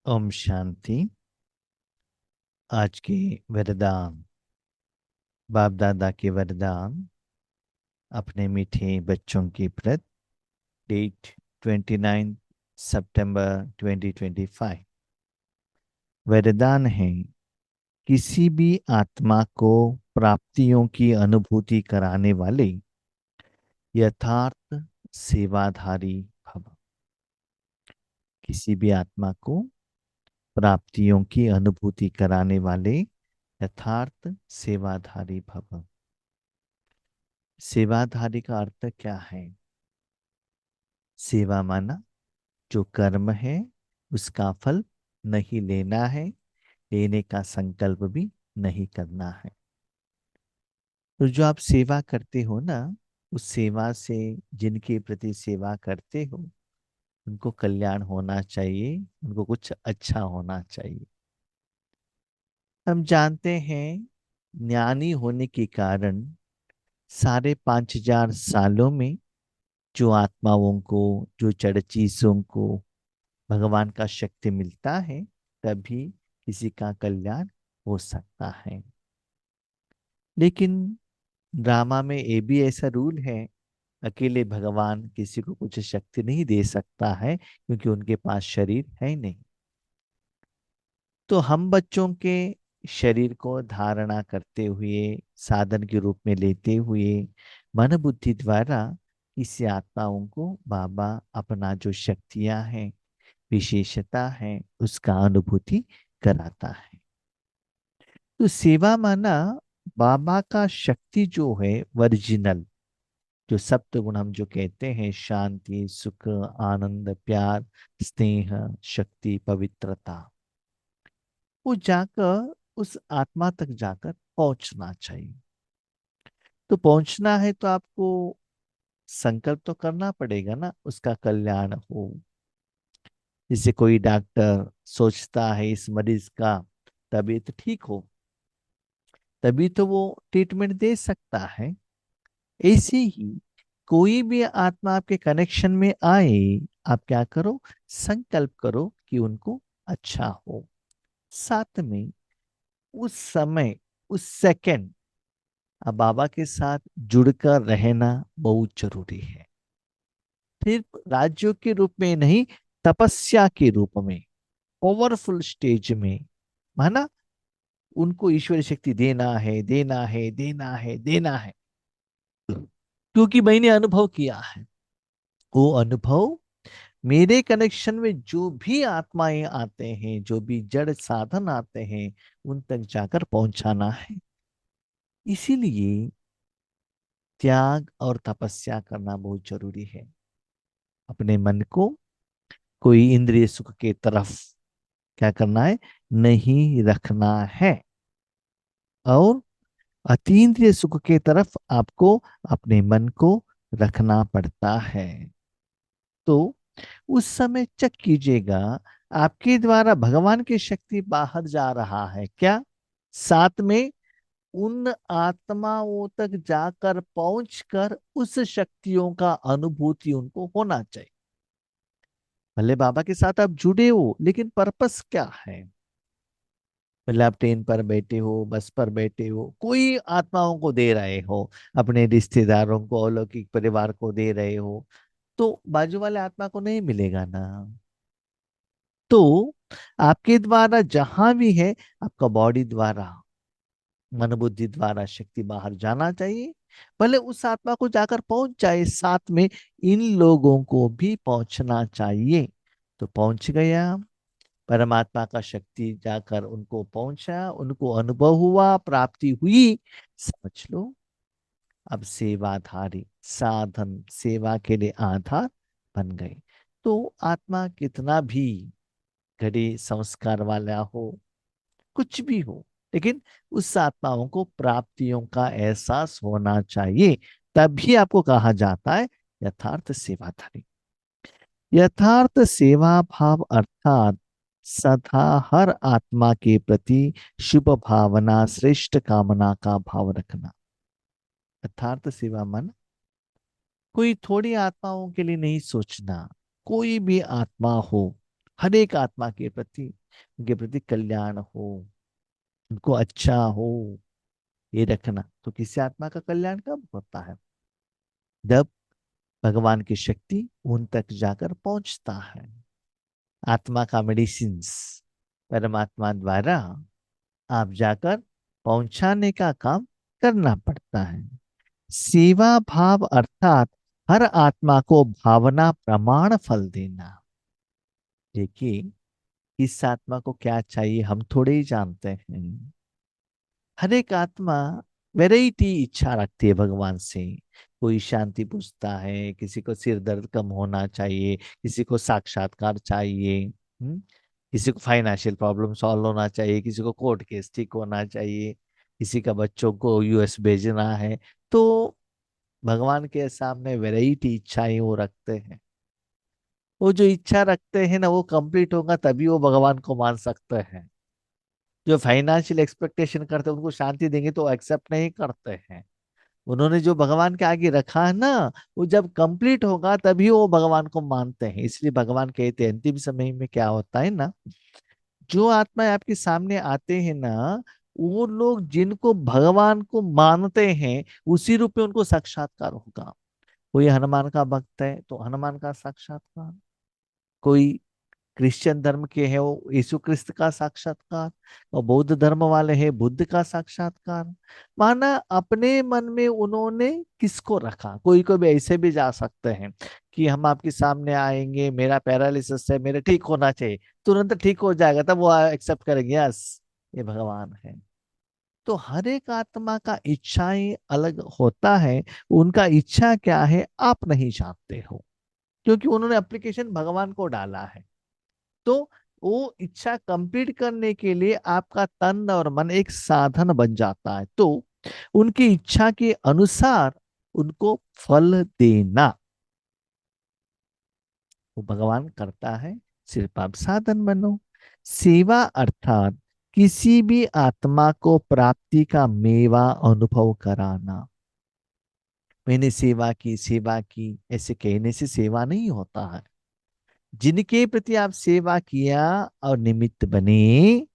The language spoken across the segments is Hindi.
ओम शांति। आज के वरदान, बाप दादा के वरदान अपने मीठे बच्चों की प्रत। डेट 29 सितंबर 2025। वरदान है, किसी भी आत्मा को प्राप्तियों की अनुभूति कराने वाले यथार्थ सेवाधारी भव। किसी भी आत्मा को प्राप्तियों की अनुभूति कराने वाले यथार्थ सेवाधारी भव। सेवाधारी का अर्थ क्या है? सेवा माना जो कर्म है उसका फल नहीं लेना है, लेने का संकल्प भी नहीं करना है। तो जो आप सेवा करते हो ना, उस सेवा से जिनके प्रति सेवा करते हो उनको कल्याण होना चाहिए, उनको कुछ अच्छा होना चाहिए। हम जानते हैं ज्ञानी होने के कारण 5,500 में जो आत्माओं को, जो जड़ चीजों को भगवान का शक्ति मिलता है, तभी किसी का कल्याण हो सकता है। लेकिन ड्रामा में ये भी ऐसा रूल है, अकेले भगवान किसी को कुछ शक्ति नहीं दे सकता है, क्योंकि उनके पास शरीर है ही नहीं। तो हम बच्चों के शरीर को धारणा करते हुए, साधन के रूप में लेते हुए, मन बुद्धि द्वारा किसी आत्माओं को बाबा अपना जो शक्तियां हैं, विशेषता है, उसका अनुभूति कराता है। तो सेवा माना बाबा का शक्ति जो है ओरिजिनल, जो सप्त गुण हम जो कहते हैं, शांति, सुख, आनंद, प्यार, स्नेह, शक्ति, पवित्रता, वो जाकर उस आत्मा तक जाकर पहुंचना चाहिए। तो पहुंचना है तो आपको संकल्प तो करना पड़ेगा ना, उसका कल्याण हो। जैसे कोई डॉक्टर सोचता है इस मरीज का तबीयत ठीक हो, तभी तो वो ट्रीटमेंट दे सकता है। ऐसे ही कोई भी आत्मा आपके कनेक्शन में आए, आप क्या करो, संकल्प करो कि उनको अच्छा हो। साथ में उस समय, उस सेकंड अब बाबा के साथ जुड़कर रहना बहुत जरूरी है। फिर राज्यों के रूप में नहीं, तपस्या के रूप में, पावरफुल स्टेज में, माना उनको ईश्वरी शक्ति देना है, देना है, देना है, देना है। क्योंकि मैंने अनुभव किया है, वो अनुभव मेरे कनेक्शन में जो भी आत्माएं आते हैं, जो भी जड़ साधन आते हैं, उन तक जाकर पहुंचाना है। इसीलिए त्याग और तपस्या करना बहुत जरूरी है। अपने मन को कोई इंद्रिय सुख के तरफ क्या करना है, नहीं रखना है, और अतीन्द्रिय सुख के तरफ आपको अपने मन को रखना पड़ता है। तो उस समय चेक कीजिएगा, आपके द्वारा भगवान की शक्ति बाहर जा रहा है क्या। साथ में उन आत्माओं तक जाकर पहुंचकर उस शक्तियों का अनुभूति उनको होना चाहिए। भले बाबा के साथ आप जुड़े हो, लेकिन पर्पस क्या है? भले आप ट्रेन पर बैठे हो, बस पर बैठे हो, कोई आत्माओं को दे रहे हो, अपने रिश्तेदारों को, अलौकिक परिवार को दे रहे हो, तो बाजू वाले आत्मा को नहीं मिलेगा ना। तो आपके द्वारा जहां भी है, आपका बॉडी द्वारा, मन बुद्धि द्वारा शक्ति बाहर जाना चाहिए। भले उस आत्मा को जाकर पहुंच जाए, साथ में इन लोगों को भी पहुंचना चाहिए। तो पहुंच गया, परमात्मा का शक्ति जाकर उनको पहुंचा, उनको अनुभव हुआ, प्राप्ति हुई, समझ लो अब सेवाधारी साधन सेवा के लिए आधार बन गए। तो आत्मा कितना भी घड़ी संस्कार वाला हो, कुछ भी हो, लेकिन उस आत्माओं को प्राप्तियों का एहसास होना चाहिए। तभी आपको कहा जाता है यथार्थ सेवाधारी। यथार्थ सेवा भाव अर्थात सदा हर आत्मा के प्रति शुभ भावना, श्रेष्ठ कामना का भाव रखना। यथार्थ सेवा मन कोई थोड़ी आत्माओं के लिए नहीं सोचना। कोई भी आत्मा हो, हर एक आत्मा के प्रति, उनके प्रति कल्याण हो, उनको अच्छा हो, ये रखना। तो किसी आत्मा का कल्याण कब होता है? जब भगवान की शक्ति उन तक जाकर पहुंचता है। आत्मा का मेडिसिन परमात्मा द्वारा आप जाकर पहुंचाने का काम करना पड़ता है। सेवा भाव अर्थात हर आत्मा को भावना प्रमाण फल देना। देखिए, इस आत्मा को क्या चाहिए हम थोड़े ही जानते हैं। हर एक आत्मा वैरायटी इच्छा रखती है भगवान से। कोई शांति पूछता है, किसी को सिर दर्द कम होना चाहिए, किसी को साक्षात्कार चाहिए, किसी को फाइनेंशियल प्रॉब्लम सॉल्व होना चाहिए, किसी को कोर्ट केस ठीक होना चाहिए, किसी का बच्चों को यूएस भेजना है। तो भगवान के सामने वैरायटी इच्छाएं वो रखते हैं। वो जो इच्छा रखते हैं ना, वो कंप्लीट होगा तभी वो भगवान को मान सकते हैं। जो फाइनेंशियल एक्सपेक्टेशन करते हैं उनको शांति देंगे तो एक्सेप्ट नहीं करते हैं। उन्होंने जो भगवान के आगे रखा है ना, वो जब कंप्लीट होगा तभी वो भगवान को मानते हैं। इसलिए भगवान कहते हैं अंतिम समय में क्या होता है ना, जो आत्माएं आपके सामने आते हैं ना, वो लोग जिनको भगवान को मानते हैं उसी रूप में उनको साक्षात्कार होगा। कोई हनुमान का भक्त है तो हनुमान का साक्षात्कार, कोई क्रिश्चियन धर्म के हैं वो यीशु क्रिस्त का साक्षात्कार, और बौद्ध धर्म वाले हैं बुद्ध का साक्षात्कार। माना अपने मन में उन्होंने किसको रखा। कोई को भी ऐसे भी जा सकते हैं कि हम आपके सामने आएंगे, मेरा पैरालिसिस है, मेरे ठीक होना चाहिए, तुरंत ठीक हो जाएगा, तब वो एक्सेप्ट करेंगे, यस ये भगवान है। तो हर एक आत्मा का इच्छाएं अलग होता है। उनका इच्छा क्या है आप नहीं जानते हो, क्योंकि उन्होंने एप्लीकेशन भगवान को डाला है। तो वो इच्छा कंप्लीट करने के लिए आपका तन और मन एक साधन बन जाता है। तो उनकी इच्छा के अनुसार उनको फल देना वो भगवान करता है, सिर्फ आप साधन बनो। सेवा अर्थात किसी भी आत्मा को प्राप्ति का मेवा अनुभव कराना। मैंने सेवा की ऐसे कहने से सेवा नहीं होता है। जिनके प्रति आप सेवा किया और निमित्त बने,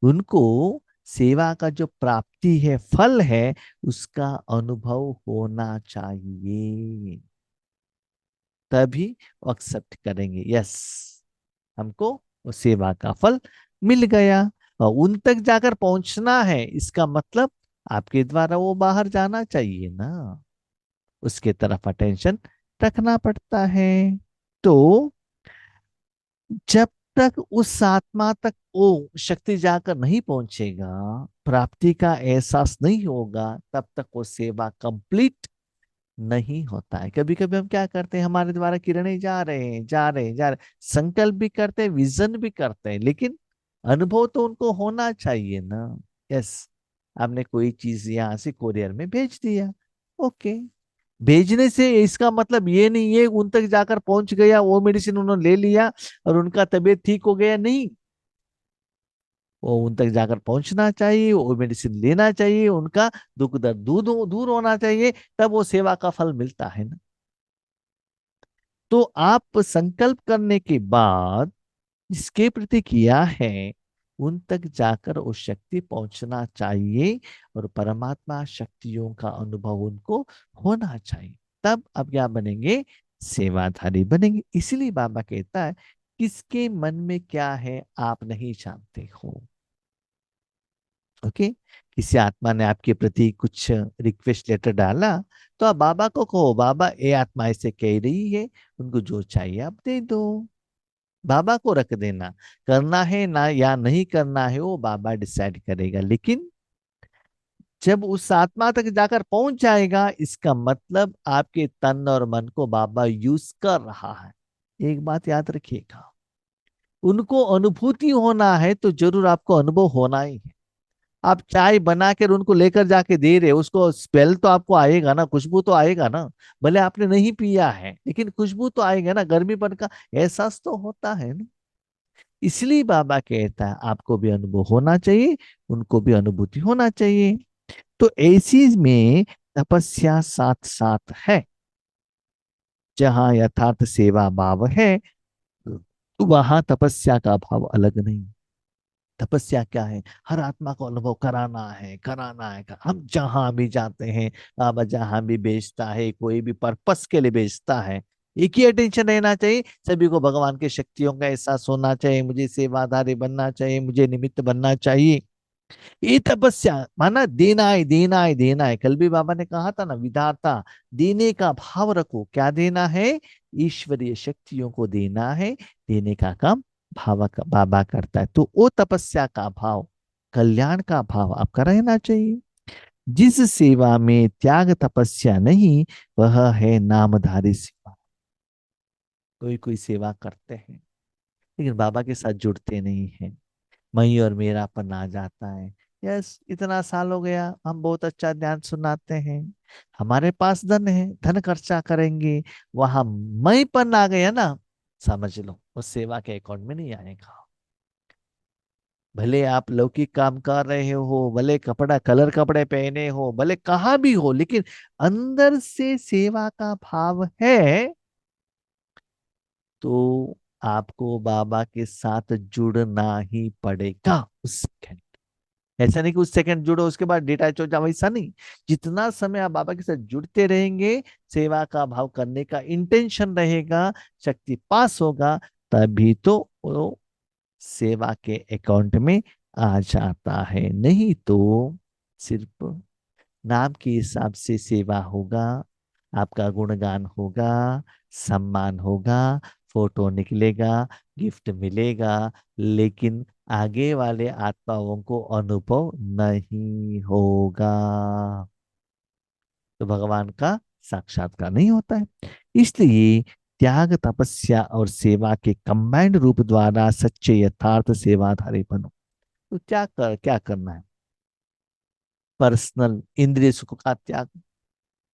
उनको सेवा का जो प्राप्ति है, फल है, उसका अनुभव होना चाहिए, तभी वो एक्सेप्ट करेंगे, यस हमको वो सेवा का फल मिल गया। और उन तक जाकर पहुंचना है, इसका मतलब आपके द्वारा वो बाहर जाना चाहिए ना, उसके तरफ अटेंशन रखना पड़ता है। तो जब तक उस आत्मा तक वो शक्ति जाकर नहीं पहुंचेगा, प्राप्ति का एहसास नहीं होगा, तब तक वो सेवा कंप्लीट नहीं होता है। कभी कभी हम क्या करते हैं, हमारे द्वारा किरणें जा रहे हैं, जा रहे हैं, जा रहे हैं, संकल्प भी करते हैं, विजन भी करते हैं, लेकिन अनुभव तो उनको होना चाहिए ना। यस, आपने कोई चीज यहाँ से कोरियर में भेज दिया, ओके, भेजने से इसका मतलब ये नहीं है उन तक जाकर पहुंच गया, वो मेडिसिन उन्होंने ले लिया और उनका तबीयत ठीक हो गया, नहीं। वो उन तक जाकर पहुंचना चाहिए, वो मेडिसिन लेना चाहिए, उनका दुख दर्द दूर दूर होना चाहिए, तब वो सेवा का फल मिलता है ना। तो आप संकल्प करने के बाद जिसके प्रति किया है उन तक जाकर वो शक्ति पहुंचना चाहिए, और परमात्मा शक्तियों का अनुभव उनको होना चाहिए, तब अब क्या बनेंगे, सेवाधारी बनेंगे। इसलिए बाबा कहता है किसके मन में क्या है आप नहीं जानते हो। ओके, किसी आत्मा ने आपके प्रति कुछ रिक्वेस्ट लेटर डाला, तो आप बाबा को कहो, बाबा ये आत्मा ऐसे कह रही है, उनको जो चाहिए आप दे दो। बाबा को रख देना, करना है ना या नहीं करना है वो बाबा डिसाइड करेगा। लेकिन जब उस आत्मा तक जाकर पहुंच जाएगा, इसका मतलब आपके तन और मन को बाबा यूज कर रहा है। एक बात याद रखिएगा, उनको अनुभूति होना है तो जरूर आपको अनुभव होना ही है। आप चाय बना कर उनको लेकर जाके दे रहे, उसको स्मेल तो आपको आएगा ना, खुशबू तो आएगा ना। भले आपने नहीं पिया है लेकिन खुशबू तो आएगा ना, गर्मीपन का एहसास तो होता है ना। इसलिए बाबा कहता है आपको भी अनुभव होना चाहिए, उनको भी अनुभूति होना चाहिए। तो ऐसी में तपस्या साथ साथ है। जहां यथार्थ सेवा भाव है, वहां तपस्या का भाव अलग नहीं। तपस्या क्या है? हर आत्मा को अनुभव कराना है, कराना है। हम जहां भी जाते हैं, बाबा जहां भी बेचता है, कोई भी पर्पस के लिए बेचता है, एक ही अटेंशन रहना चाहिए, सभी को भगवान की शक्तियों का एहसास होना चाहिए, मुझे सेवाधारी बनना चाहिए, मुझे निमित्त बनना चाहिए। ये तपस्या माना देना है, देना है, देना है। कल भी बाबा ने कहा था ना, विधाता देने का भाव रखो। क्या देना है? ईश्वरीय शक्तियों को देना है। देने का काम बाबा करता है। तो वो तपस्या का भाव, कल्याण का भाव आपका रहना चाहिए। जिस सेवा में त्याग तपस्या नहीं, वह है नामधारी सेवा। कोई कोई सेवा करते हैं लेकिन बाबा के साथ जुड़ते नहीं हैं, मैं और मेरापन आ जाता है। यस, इतना साल हो गया, हम बहुत अच्छा ध्यान सुनाते हैं, हमारे पास धन है, धन खर्चा करेंगे, वहां मैंपन आ गया ना, समझ लो उस सेवा के अकाउंट में नहीं आएगा। भले आप लौकिक काम कर रहे हो, भले कपड़ा कलर कपड़े पहने हो, भले कहाँ भी हो, लेकिन अंदर से सेवा का भाव है, तो आपको बाबा के साथ जुड़ना ही पड़ेगा उस सेकंड। ऐसा नहीं कि उस सेकंड जुड़ो उसके बाद डिटैच हो जाओ, ऐसा नहीं। जितना समय आप बाबा के साथ जुड़ते रहेंगे, सेवा का भाव करने का इंटेंशन रहेगा, शक्ति पास होगा, तभी तो वो सेवा के अकाउंट में आ जाता है। नहीं तो सिर्फ नाम के हिसाब से सेवा होगा, आपका गुणगान होगा, सम्मान होगा, फोटो निकलेगा, गिफ्ट मिलेगा, लेकिन आगे वाले आत्माओं को अनुभव नहीं होगा, तो भगवान का साक्षात्कार नहीं होता है। इसलिए त्याग तपस्या और सेवा के कंबाइंड रूप द्वारा सच्चे यथार्थ सेवाधारी बनो। तो क्या करना है? पर्सनल इंद्रिय सुख का त्याग,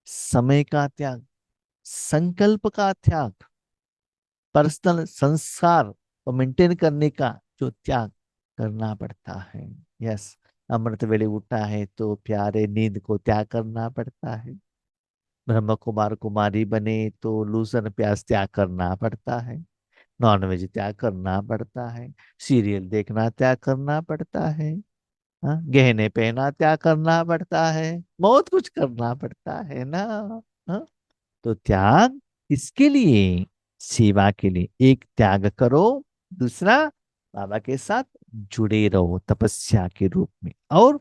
समय का त्याग, संकल्प का त्याग, पर्सनल संस्कार को मेंटेन करने का जो त्याग करना पड़ता है। यस, अमृत वेले उठा है तो प्यारे नींद को त्याग करना पड़ता है। ब्रह्म कुमार कुमारी बने तो लूसन प्यास त्याग करना पड़ता है। नॉनवेज त्याग करना पड़ता है। सीरियल देखना त्याग करना पड़ता है। हाँ, गहने पहना त्याग करना पड़ता है। बहुत कुछ करना पड़ता है ना। हाँ? तो त्याग किसके लिए? सेवा के लिए। एक त्याग करो, दूसरा बाबा के साथ जुड़े रहो तपस्या के रूप में। और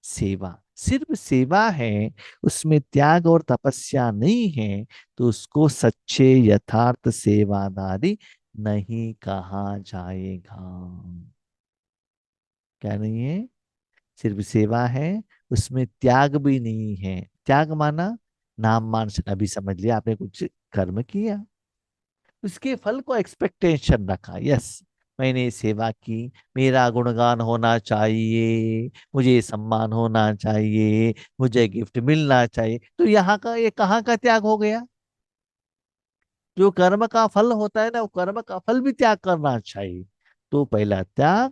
सेवा, सिर्फ सेवा है, उसमें त्याग और तपस्या नहीं है, तो उसको सच्चे यथार्थ सेवादारी नहीं कहा जाएगा। क्या नहीं है? सिर्फ सेवा है, उसमें त्याग भी नहीं है। त्याग माना नाम मान से, अभी समझ लिया आपने कुछ कर्म किया, उसके फल को एक्सपेक्टेशन रखा। यस, मैंने सेवा की, मेरा गुणगान होना चाहिए, मुझे सम्मान होना चाहिए, मुझे गिफ्ट मिलना चाहिए, तो यहाँ का ये कहाँ का त्याग हो गया? जो कर्म का फल होता है ना, वो कर्म का फल भी त्याग करना चाहिए। तो पहला त्याग,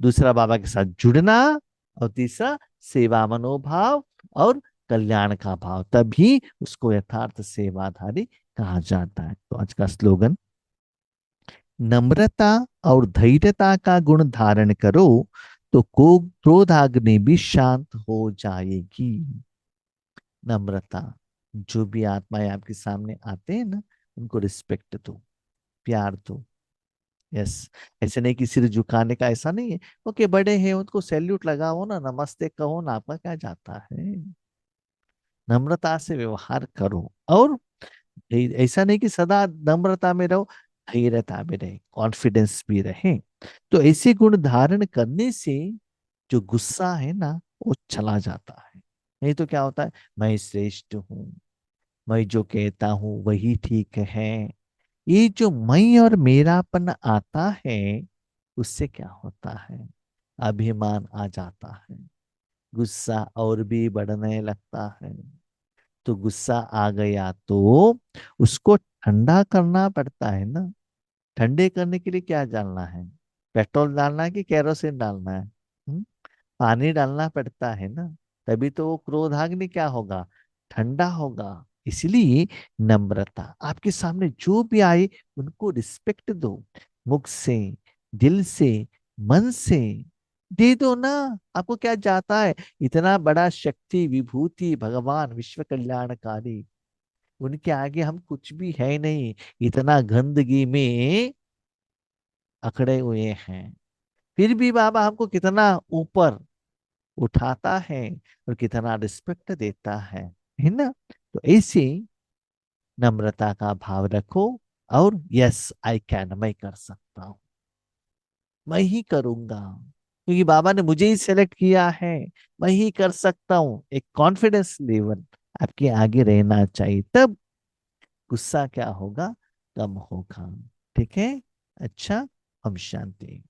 दूसरा बाबा के साथ जुड़ना, और तीसरा सेवा मनोभाव और कल्याण का भाव, तभी उसको यथार्थ सेवाधारी कहा जाता है। तो आज का स्लोगन, नम्रता और धैर्यता का गुण धारण करो तो को क्रोधाग्नि भी शांत हो जाएगी। नम्रता, जो भी आत्माएं आपके सामने आते हैं ना, उनको रिस्पेक्ट दो, प्यार दो। यस, ऐसे नहीं कि सिर झुकाने का, ऐसा नहीं है। ओके, बड़े हैं उनको सैल्यूट लगाओ ना, नमस्ते कहो ना, आपका क्या जाता है। नम्रता से व्यवहार करो, और ऐसा नहीं कि सदा नम्रता में रहो, धैर्यता में रहे, कॉन्फिडेंस भी रहे। तो ऐसे गुण धारण करने से जो गुस्सा है ना, वो चला जाता है। नहीं तो क्या होता है, मैं श्रेष्ठ हूँ, मैं जो कहता हूँ वही ठीक है, ये जो मैं और मेरापन आता है, उससे क्या होता है, अभिमान आ जाता है, गुस्सा और भी बढ़ने लगता है। तो गुस्सा आ गया तो उसको ठंडा करना पड़ता है ना। ठंडे करने के लिए क्या डालना है? पेट्रोल डालना है कि केरोसिन डालना है? पानी डालना पड़ता है ना, तभी तो वो क्रोधाग्नि क्या होगा, ठंडा होगा। इसलिए नम्रता, आपके सामने जो भी आए उनको रिस्पेक्ट दो, मुख से, दिल से, मन से दे दो ना। आपको क्या जाता है? इतना बड़ा शक्ति विभूति भगवान विश्व कल्याणकारी, उनके आगे हम कुछ भी है नहीं। इतना गंदगी में अकड़े हुए हैं, फिर भी बाबा हमको कितना ऊपर उठाता है और कितना रिस्पेक्ट देता है ना। तो ऐसे नम्रता का भाव रखो, और यस आई कैन, मैं कर सकता हूं, मैं ही करूंगा, क्योंकि बाबा ने मुझे ही सेलेक्ट किया है, मैं ही कर सकता हूँ। एक कॉन्फिडेंस लेवल आपके आगे रहना चाहिए, तब गुस्सा क्या होगा, कम होगा। ठीक है। अच्छा, हम शांति।